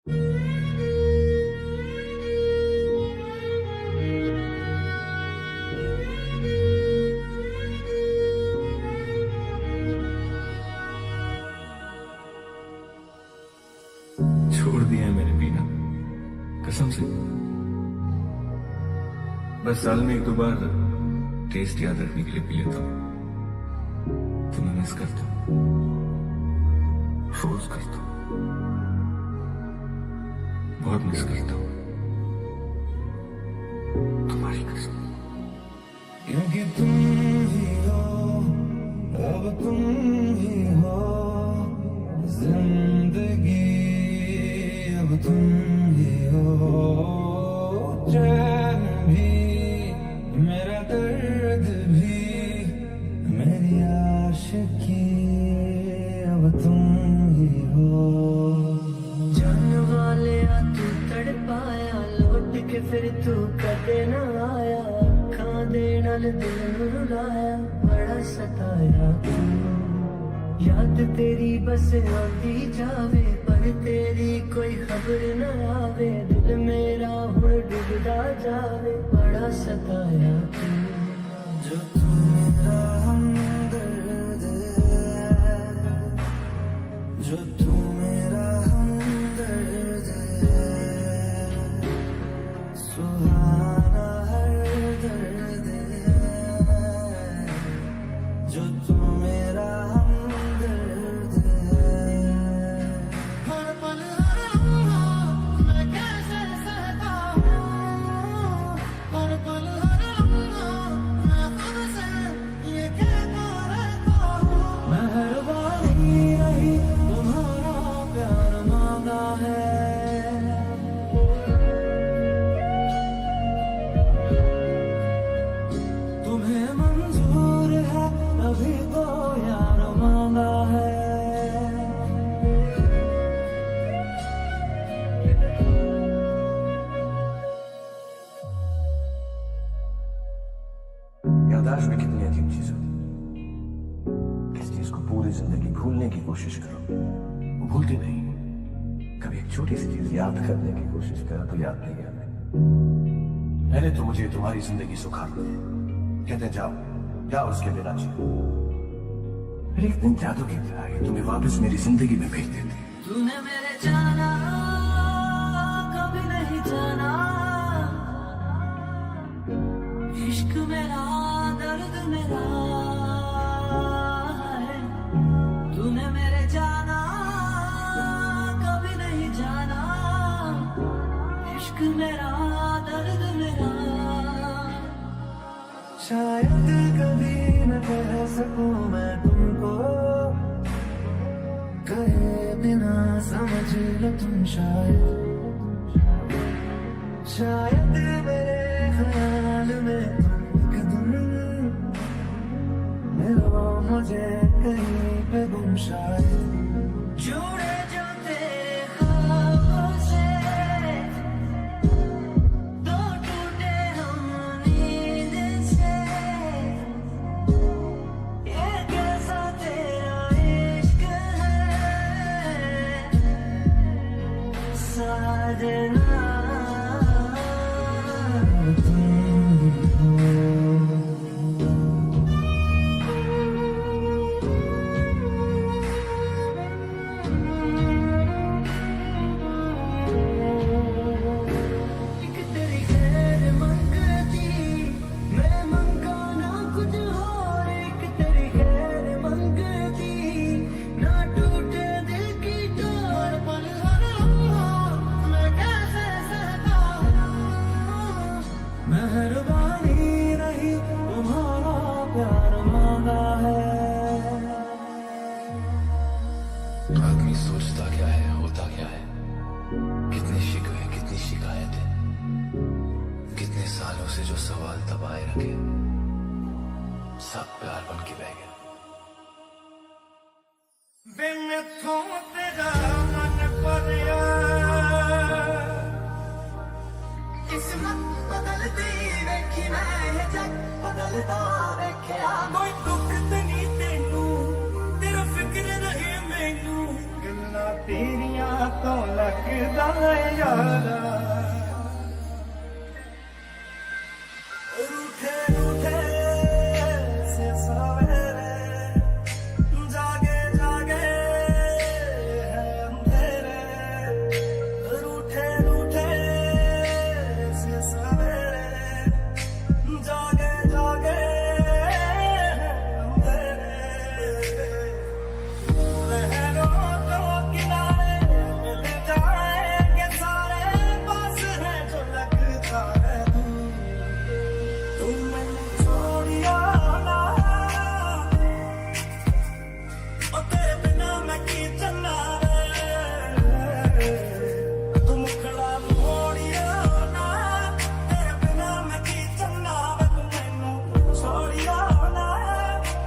छोड़ दिया है मैंने पीना, कसम से। बस साल में एक दो बार टेस्ट याद रखने के लिए पी लेता हूँ। तुम्हें मिस करता हूँ, रोज करता हूँ, बहुत मिस करता हूँ, तुम्हारी कसम। क्योंकि तुम ही हो, अब तुम ही हो जिंदगी, अब तुम ही हो चैन भी, मेरा दर्द भी, मेरी आशिकी, अब तुम ही हो। जान वाले तू तड़पाया, लौट के फिर तू कदे न आया, अखां दे नाल दिल नूं रुलाया, बड़ा सताया तू। याद तेरी बस आती जावे, पर तेरी कोई खबर न आवे, दिल मेरा हुण डुबदा जावे, बड़ा सताया तू। जो तू मेरा हमदर्द है, जो तू मेरा हमदर्द है, सुहाना हर दर्द है, जो तू मेरा हमदर्द है। हर पल हर लम्हा मैं कैसे सहता हूँ, हर पल हर लम्हा मैं खुद से ये कहता रहता हूँ। मेहरबानी नहीं तुम्हारा प्यार मांगा है, तुम्हें मंजूर है तभी तो यार मांगा है। याददाश्त में कितनी अजीब चीज होती है। किस चीज को पूरी जिंदगी भूलने की कोशिश करो, वो भूलती नहीं। कभी एक छोटी सी चीज याद करने की कोशिश करो तो याद नहीं आती। मैंने तो मुझे तुम्हारी जिंदगी सुखा दी है। कहते हैं जाओ जाओ, उसके बिना जियो। फिर एक दिन जादू की तरह ये तुम्हें वापस मेरी जिंदगी में भेज देती है। तूने मेरे जाना कभी नहीं जाना, इश्क मेरा दर्द मेरा है। तूने मेरे जाना कभी नहीं जाना, इश्क मेरा दर्द मेरा। शायद कभी न कह सकूं मैं तुमको, कहे बिना समझ लो तुम शायद। शायद मेरे ख्याल में तुम एक दिन मिलो मुझे कहीं पे गुम शायद। जुड़े जो तेरे ख्वाबों से, दो टूटे हम नींद से, ये कैसा तेरा इश्क है साजना। एक तेरी खैर मंगती, मैं मंगा ना कुछ और। एक तेरी खैर मंगती, ना टूटे दिल की डोर। पल हर लम्हा मैं कैसे सहता हूँ, मेहरबानी नहीं तुम्हारा प्यार मांगा है। आदमी सोचता क्या है, होता क्या है, कितने शिकवे कितनी शिकायतें, कितने सालों से जो सवाल दबाए रखे, सब प्यार बन के बह गया। मैथों तेरा मन पलिया, किस्मत बदलती देखी मैं, जग बदलता देखा। कोई दुख ते नहीं तेनू, तेरा फिक्र रहे मैनू, गल्लां तेरियां तो लगदा यारा रूठे रूठे से सवेरे जागे जागे है अंधेरे रूठे रूठे से सवेरे जागे जागे है अंधेरे लहरों को किनारे मिल जाएंगे सारे पास है जो लगता है तुम मैंने छोड़िया ना और तेरे बिना मैं की चलना रे तुम खड़ा मोड़िया ना तेरे बिना मैं की चलना वे तुम मैनू छोड़िया ना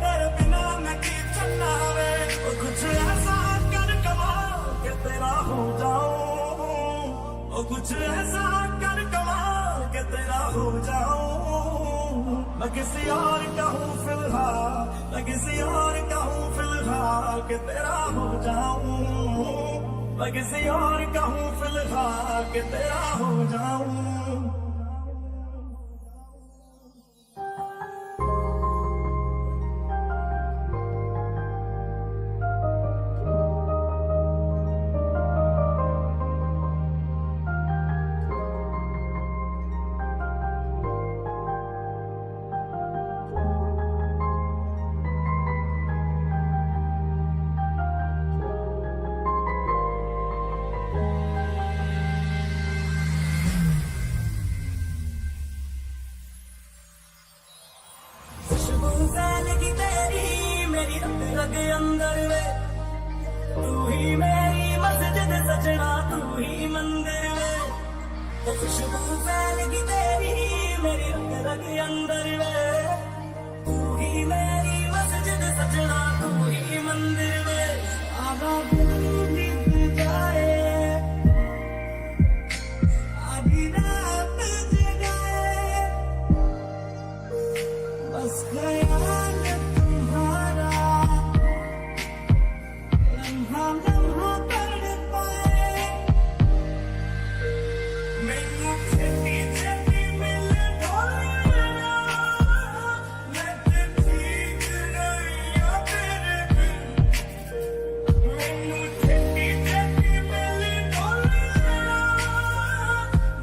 तेरे बिना मैं की चलना वे और कुछ ऐसा कर कमाल के तेरा हो जाऊं और कुछ ऐसा कर कमाल के तेरा हो जाऊं मैं किसी और का हूँ फिलहाल मैं किसी और का हूँ फिलहाल के तेरा हो जाऊं मैं किसी और का हूँ फिलहाल के तेरा हो जाऊं खुशबू फैलगी तेरी मेरी रग रग अंदर वे तू ही मेरी मस्जिद सजना तू ही मंदिर वे खुशबू फैलगी तेरी मेरी रग रग अंदर वे तू ही मेरी मस्जिद सजना तू ही मंदिर वे आगा बीत जाए आधी रात जगाए बस ख्याल तुम्हारा लम्हा लम्हा कर पाए मैनू छेती छेती मिल ढोलिया मैं ते ठीक नहीं आ तेरे बिन मैनू छेती छेती मिल ढोलिया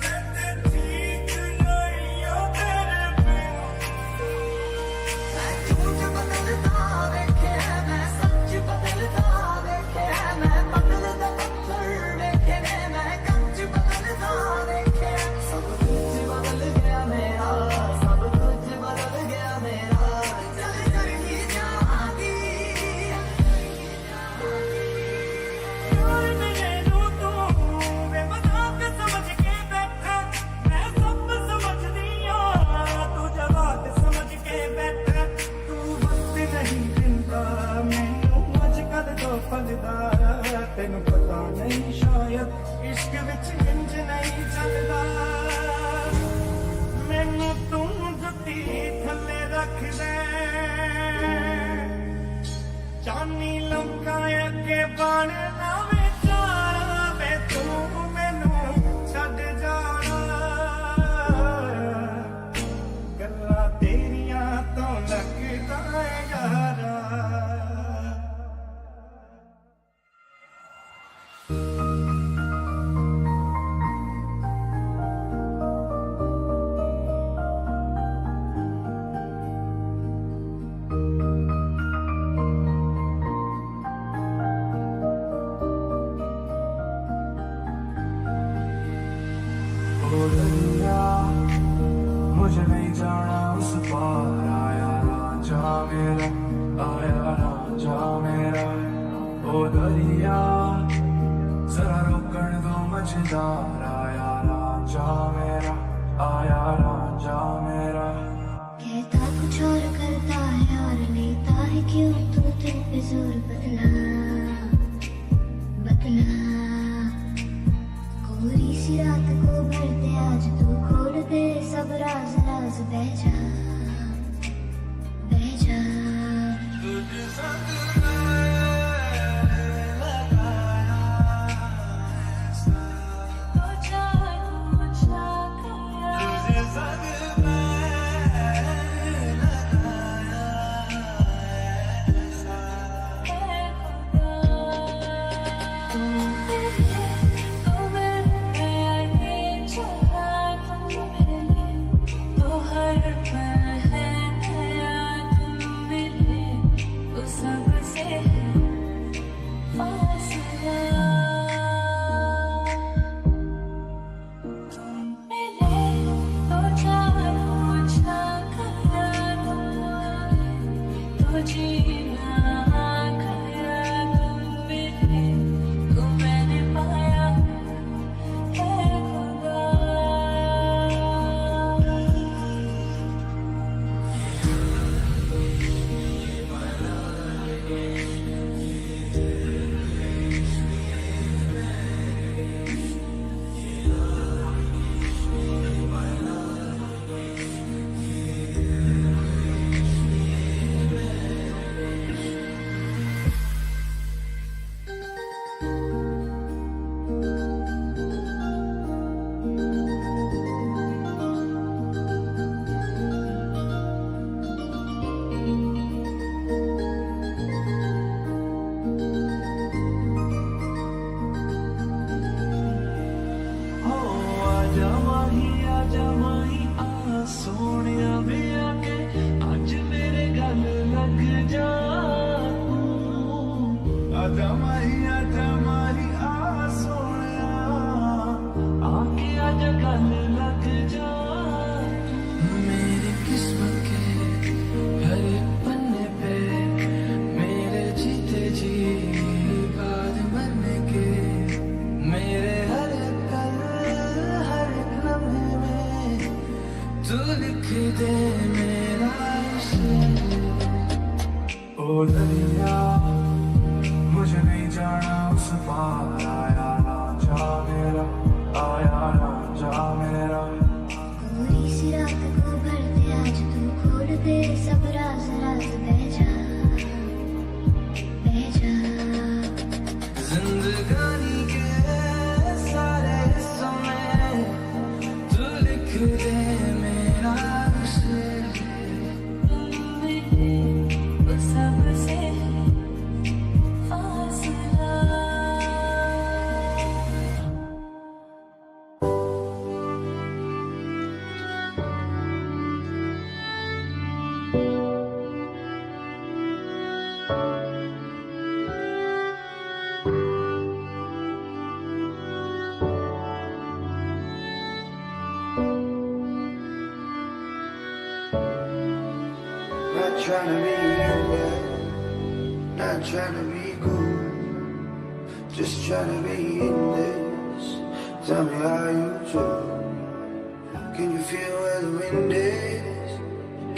मैं ते ठीक नहीं आ तेरे बिन झूठ बदलता देखे मैं सच बदलता देखे मैं बदलता पत्थर देखे मैं कंच बदलता देखे सब कुछ बदल गया मेरा सब कुछ बदल गया मेरा चल चल ही जाती यार मैनू तू बेमजाक समझ के बैठा मैं सब समझदी आ तू जवाब समझ के बैठा तू वक्त नहीं दिंदा मैनू अजकल जो फलदा तेनू पता नहीं शायद इश्क विच इंज नहीं चलदा मैनू तू जुत्ती थल्ले रख दे चानी लोकां अगे बन ना विचारा वे तू मैनू छड्ड जाना गल्लां तेरियां तो लगदा यारा ओ दरिया मुझे नहीं जाना उस पार आया रांझा मेरा ओ दरिया जरा रोकण दो मझदार आया रांझा मेरा कहता कुछ और करता है और लेता है क्यों तू दिल पे जोर बदला कोरी सी रात को भरते आज तू खोल दे सब राज राज बह जा जगह लग जा। मेरी किस्मत के हर एक पन्ने पे मेरे जीते जी बाद मरने के, मेरे हर एक पल हर एक लम्हे में तू लिख दे मेरा शेर। ओ दरिया मुझे नहीं जाना उस पार, आया ना जा मेरा, आया ना जा मेरा। पूरी सी रात को भर दे आज तू, खोल दे सब राज राज, बह जा बह जा। जिंदगानी के सारे हिस्सों में तू लिख दे मेरा शेर। सबसे फासला Not trying to be you, not trying to be cool, just trying to be in this. Tell me how you do. Can you feel where the wind is?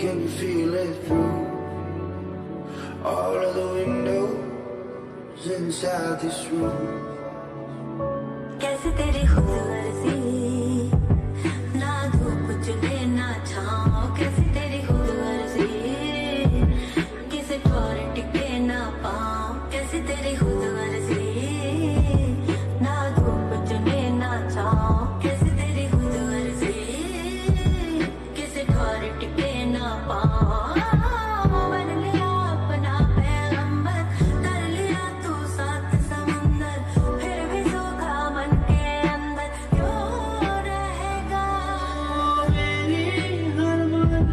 Can you feel it through all of the windows inside this room? कैसे तेरी खुद गर्जी, ना धूप चुने ना छाँव। कैसे तेरी खुद गर्जी, किसे ठोर टिके ना पाँव। कैसे तेरी खुद गर्जी, ना धूप चुने ना छाँव। कैसे तेरी खुद गर्जी, किसे ठोर टिके ना पाँव। बन लिया अपना पैगंबर, कर लिया तू सात समंदर, फिर भी सूखा मन के अंदर क्यों रहेगा। मेरी हर मन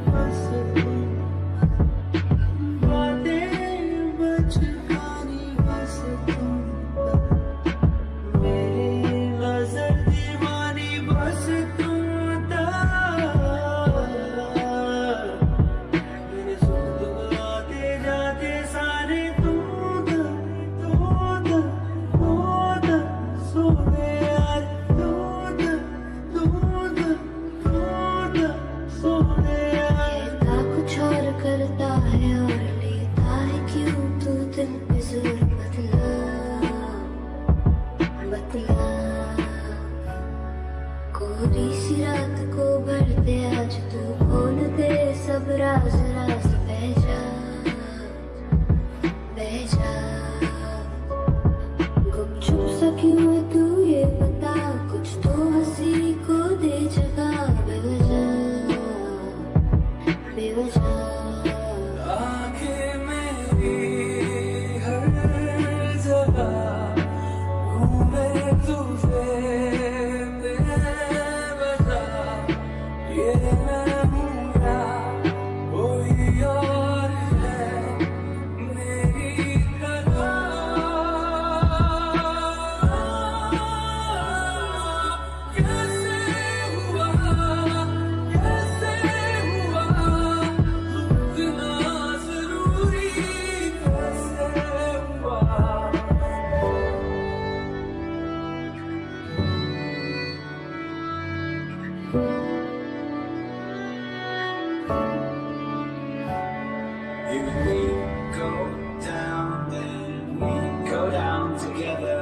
बस तू, बातें बचकानी बस तू, मेरी नजर दीवानी बस तू। मेरे सुख आते जाते सारे तू सोने यार, सोने यार। कहता कुछ और करता है और लेता है क्यों तू दिल पे जोर, बतला बतला। कोरी सी रात को भर दे आज तू, खोल दे सब राज राज, बह जा बह जा। गुपचुप सा क्यों है तू ये बता, कुछ तो हंसी को दे जगह, बेवजह बेवजह। आंखें मेरी हर जगह घूमे तुझे बेवजह। ये मैं हूँ या कोई और है मेरी तरह। कैसे हुआ रुकना जरूरी, कैसे हुआ। If we go down, then we go down together.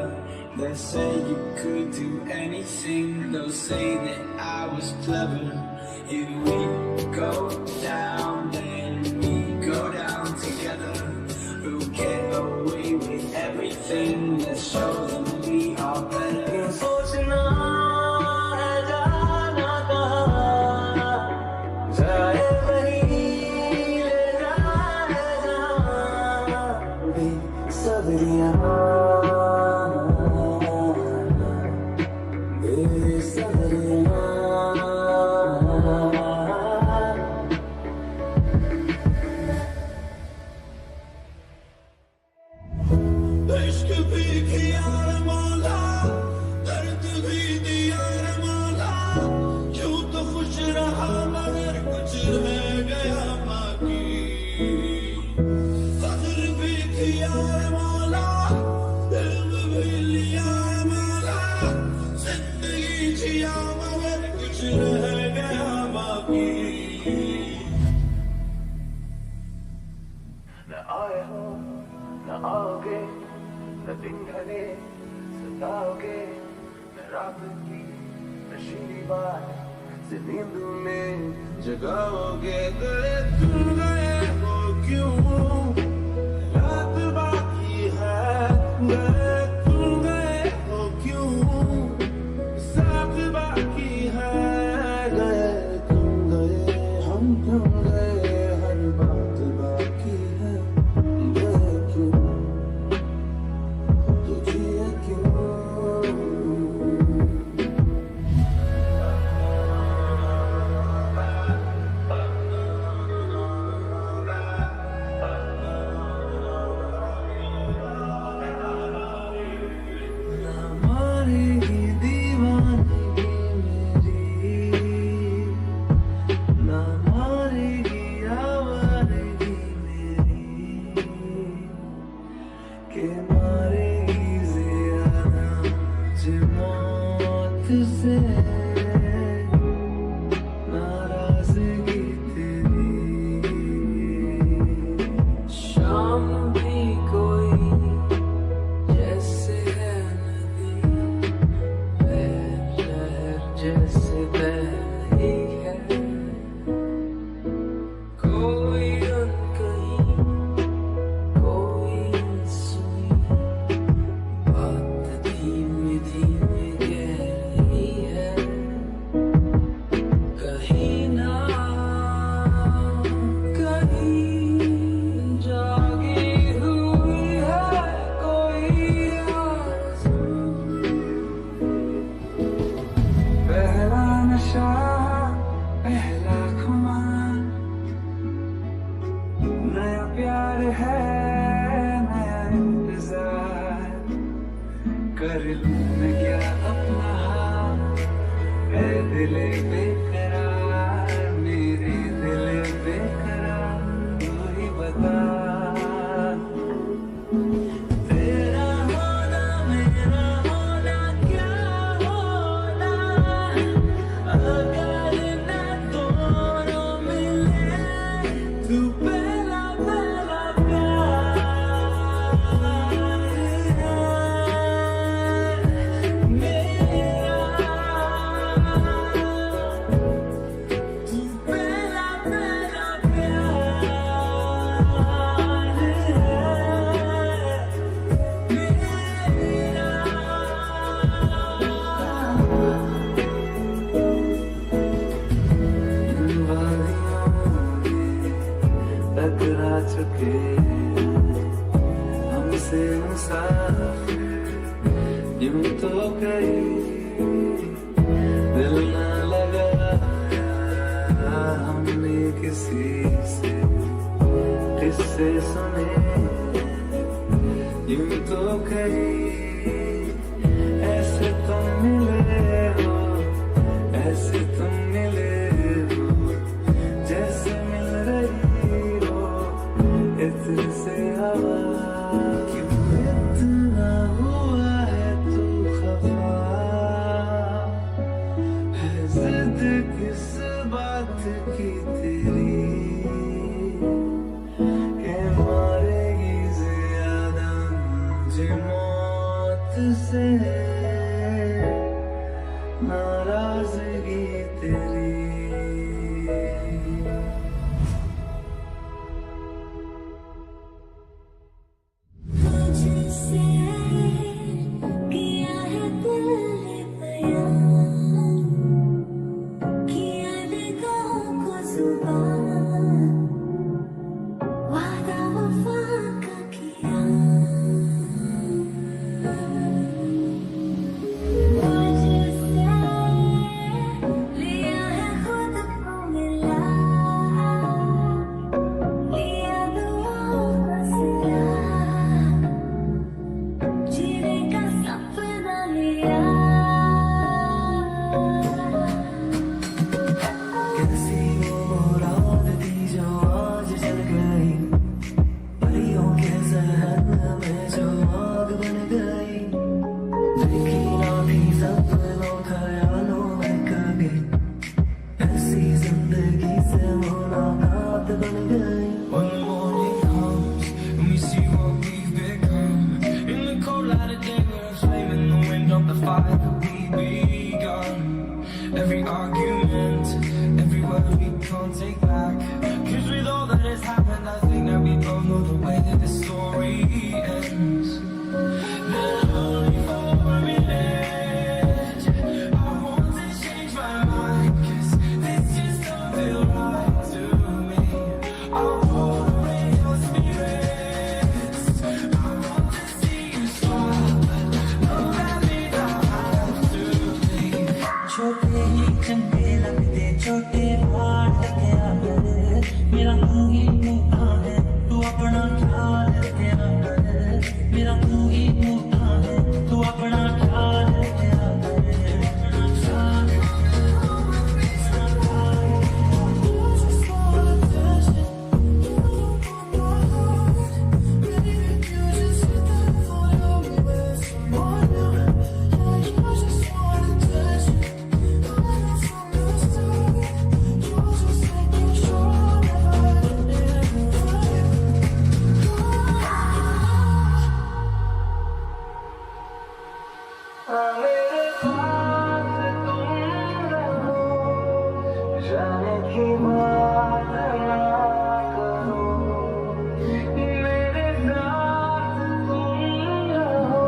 They say you could do anything, they'll say that I was clever. If we go down, then we go down together. We'll get away with everything, let's show them we are better. सोचना है जाना कहाँ, जाए वही ले जाए जहाँ। बेसब्रियाँ बेसब्रियाँ। इश्क भी किया रे मौला, दर्द भी दिया रे दिन घने सताओगे, मैं रात की नशीली बात से नींद में जगाओगे। गए तुम गए हो क्यों, रात बाकी है। गए तुम गए हो क्यों, साथ बाकी है। गए तुम गए, हम थम गए, हर बात बाकी है। गए क्यों, तो जिए क्यों। कर लूं मैं क्या अपना हाथ, ऐ दिले बेकरार, मेरे दिल बेकरार, तू ही बता। तेरा होना मेरा होना क्या होना, अगर न दोनों मिले, तू पहला पहला प्यार टकरा चुके हमसे मुसाफिर, यूं तो कहीं दिल न लगाया हमने किसी से, किससे सुने यूं तो कहीं ऐसे तुम मिले हो, ऐसे तुम मिले हो, जैसे मिल रही हो इत्र से हवा। क्यों इतना हुआ है तू खफा, है जिद किस बात की तेरी, के मारेगी ज्यादा मुझे मौत से नाराजगी तेरी। तुझसे किया है दिल ने बयान, किया निगाहों को जुबान, वादा वफा का किया। तुझसे हाँ मेरे पास तुम रहो, जाने की बात ना करो, मेरे साथ तुम रहो,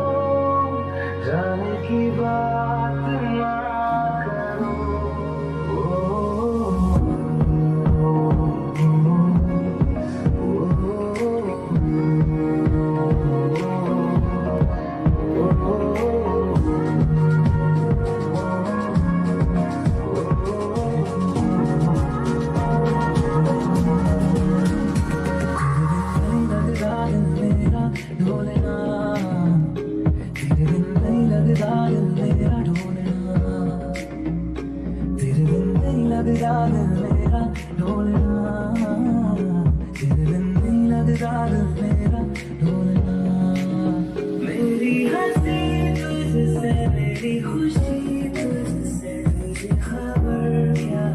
जाने की बात ना करो। मेरी हंसी तुझसे, मेरी खुशी तुझसे, तुझे खबर क्या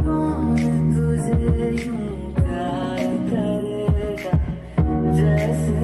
कौन तुझे यूं प्यार करेगा जैसे